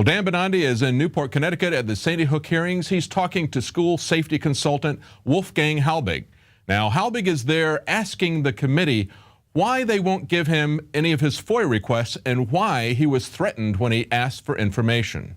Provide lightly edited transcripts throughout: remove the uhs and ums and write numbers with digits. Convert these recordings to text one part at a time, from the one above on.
Well, Dan Benandi is in Newport, Connecticut at the Sandy Hook hearings. He's talking to school safety consultant Wolfgang Halbig. Now, Halbig is there asking the committee why they won't give him any of his FOIA requests and why he was threatened when he asked for information.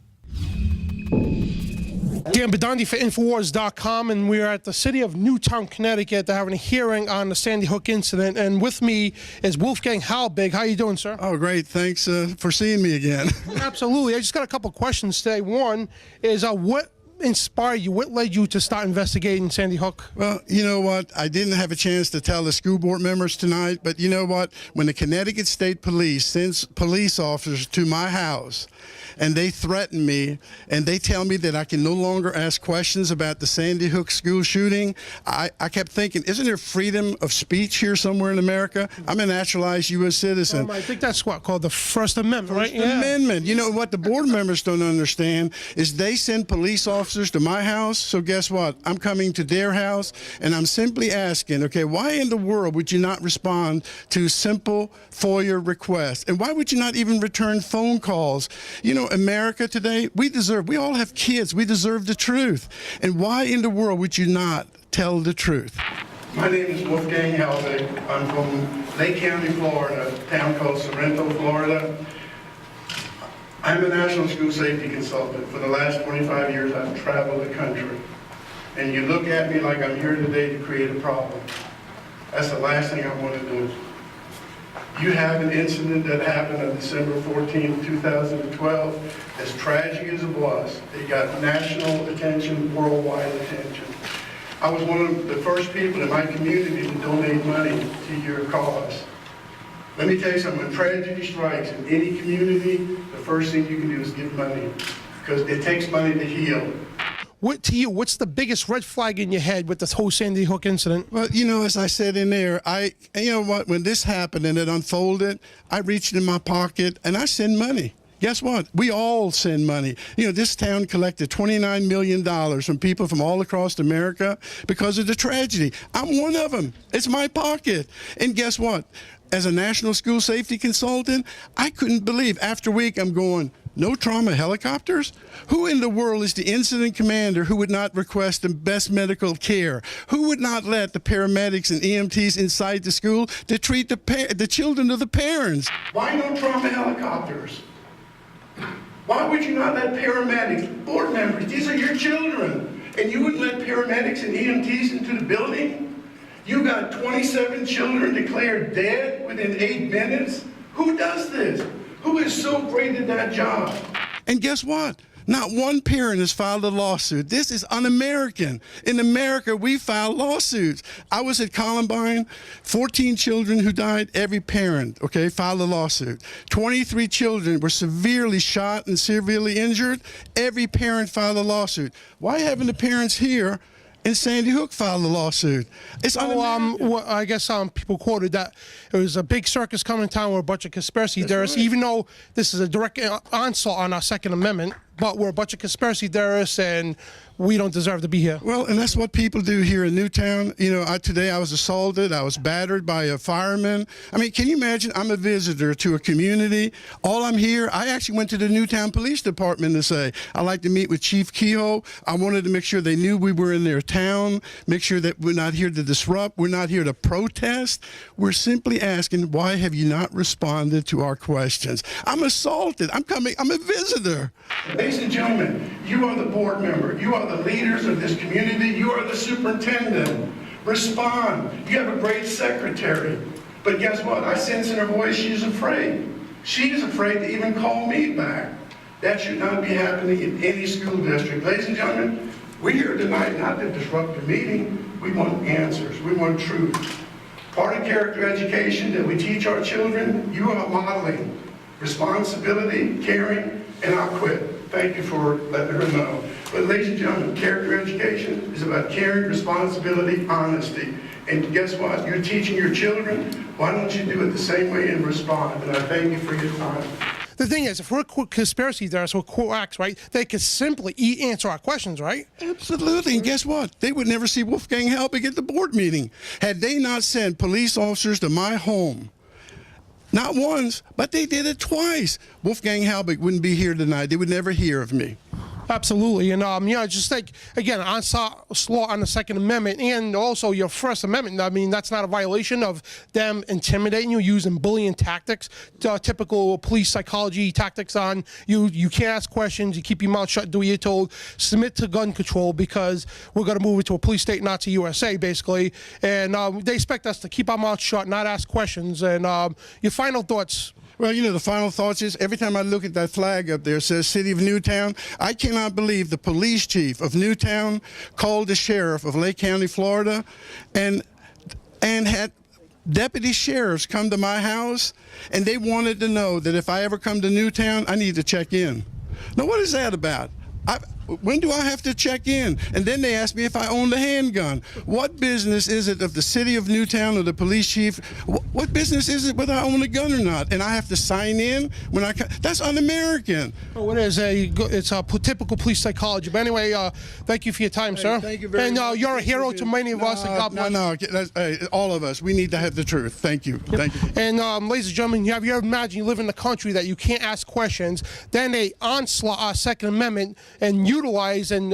Dan Benandi for INFOWARS.com, and we're at the city of Newtown, Connecticut. They're having a hearing on the Sandy Hook incident, and with me is Wolfgang Halbig. How you doing, sir? Oh, great. Thanks for seeing me again. Absolutely. I just got a couple questions today. One is what inspired you? What led you to start investigating Sandy Hook? Well, you know what? I didn't have a chance to tell the school board members tonight, but you know what? When the Connecticut State Police sends police officers to my house and they threaten me and they tell me that I can no longer ask questions about the Sandy Hook school shooting, I kept thinking, isn't there freedom of speech here somewhere in America? I'm a naturalized U.S. citizen. I think that's what called the First Amendment, right? First Amendment. You know what the board members don't understand is they send police officers to my house, so guess what? I'm coming to their house, and I'm simply asking, okay, why in the world would you not respond to simple FOIA requests? And why would you not even return phone calls? You know, America today, we all have kids, we deserve the truth. And why in the world would you not tell the truth? My name is Wolfgang Halbig. I'm from Lake County, Florida, a town called Sorrento, Florida. I'm a national school safety consultant. For the last 25 years, I've traveled the country. And you look at me like I'm here today to create a problem. That's the last thing I want to do. You have an incident that happened on December 14, 2012. As tragic as it was, it got national attention, worldwide attention. I was one of the first people in my community to donate money to your cause. Let me tell you something, when tragedy strikes in any community, the first thing you can do is give money, because it takes money to heal. What's the biggest red flag in your head with this whole Sandy Hook incident? Well, you know, as I said in there, you know what, when this happened and it unfolded, I reached in my pocket and I send money. Guess what? We all send money. You know, this town collected $29 million from people from all across America because of the tragedy. I'm one of them. It's my pocket. And guess what? As a national school safety consultant, I couldn't believe after a week I'm going, no trauma helicopters? Who in the world is the incident commander who would not request the best medical care? Who would not let the paramedics and EMTs inside the school to treat the children of the parents? Why no trauma helicopters? Why would you not let paramedics, board members, these are your children, and you wouldn't let paramedics and EMTs into the building? You got 27 children declared dead within 8 minutes? Who does this? Who is so great at that job? And guess what? Not one parent has filed a lawsuit. This is un-American. In America, we file lawsuits. I was at Columbine, 14 children who died, every parent, okay, filed a lawsuit. 23 children were severely shot and severely injured. Every parent filed a lawsuit. Why haven't the parents here in Sandy Hook filed a lawsuit? It's well, I guess people quoted that it was a big circus coming to town with a bunch of conspiracy theorists, right. Even though this is a direct onslaught on our Second Amendment, but we're a bunch of conspiracy theorists and we don't deserve to be here. Well, and that's what people do here in Newtown. You know, today I was assaulted, I was battered by a fireman. I mean, can you imagine? I'm a visitor to a community. All I'm here, I actually went to the Newtown Police Department to say, I'd like to meet with Chief Kehoe. I wanted to make sure they knew we were in their town, make sure that we're not here to disrupt, we're not here to protest. We're simply asking, why have you not responded to our questions? I'm assaulted, I'm a visitor. Ladies and gentlemen, you are the board member, you are the leaders of this community, you are the superintendent. Respond. You have a great secretary. But guess what? I sense in her voice she's afraid. She's afraid to even call me back. That should not be happening in any school district. Ladies and gentlemen, we're here tonight not to disrupt the meeting. We want answers. We want truth. Part of character education that we teach our children, you are modeling responsibility, caring, and I'll quit. Thank you for letting her know. But ladies and gentlemen, character education is about caring, responsibility, honesty. And guess what? You're teaching your children. Why don't you do it the same way and respond? And I thank you for your time. The thing is, if we're conspiracy theorists, we're quacks, right? They could simply answer our questions, right? Absolutely. And guess what? They would never see Wolfgang Halbig at the board meeting. Had they not sent police officers to my home, Not once, but they did it twice. Wolfgang Halbig wouldn't be here tonight. They would never hear of me. Absolutely, and just like again, onslaught on the Second Amendment and also your First Amendment. I mean, that's not a violation of them intimidating you, using bullying tactics, typical police psychology tactics on you. You can't ask questions. You keep your mouth shut. Do what you're told. Submit to gun control because we're going to move it to a police state, not to USA, basically. And they expect us to keep our mouth shut, not ask questions. And your final thoughts. Well, the final thoughts is every time I look at that flag up there, it says City of Newtown. I cannot believe the police chief of Newtown called the sheriff of Lake County, Florida, and had deputy sheriffs come to my house, and they wanted to know that if I ever come to Newtown, I need to check in. Now, what is that about? When do I have to check in? And then they asked me if I owned a handgun. What business is it of the city of Newtown or the police chief? What business is it whether I own a gun or not? And I have to sign in when I come? That's un-American. Oh, it is. It's a typical police psychology. But anyway, thank you for your time, sir. Thank you very much. And you're a hero to many of us. And God bless. No, all of us. We need to have the truth. Thank you. Thank you. And ladies and gentlemen, have you ever imagined you live in a country that you can't ask questions, then they onslaught our Second Amendment and utilize and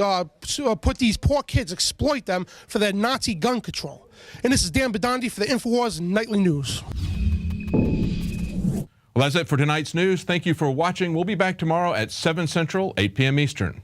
put these poor kids, exploit them for their Nazi gun control. And this is Dan Bedandi for the INFOWARS Nightly News. Well, that's it for tonight's news. Thank you for watching. We'll be back tomorrow at 7 Central, 8 p.m. Eastern.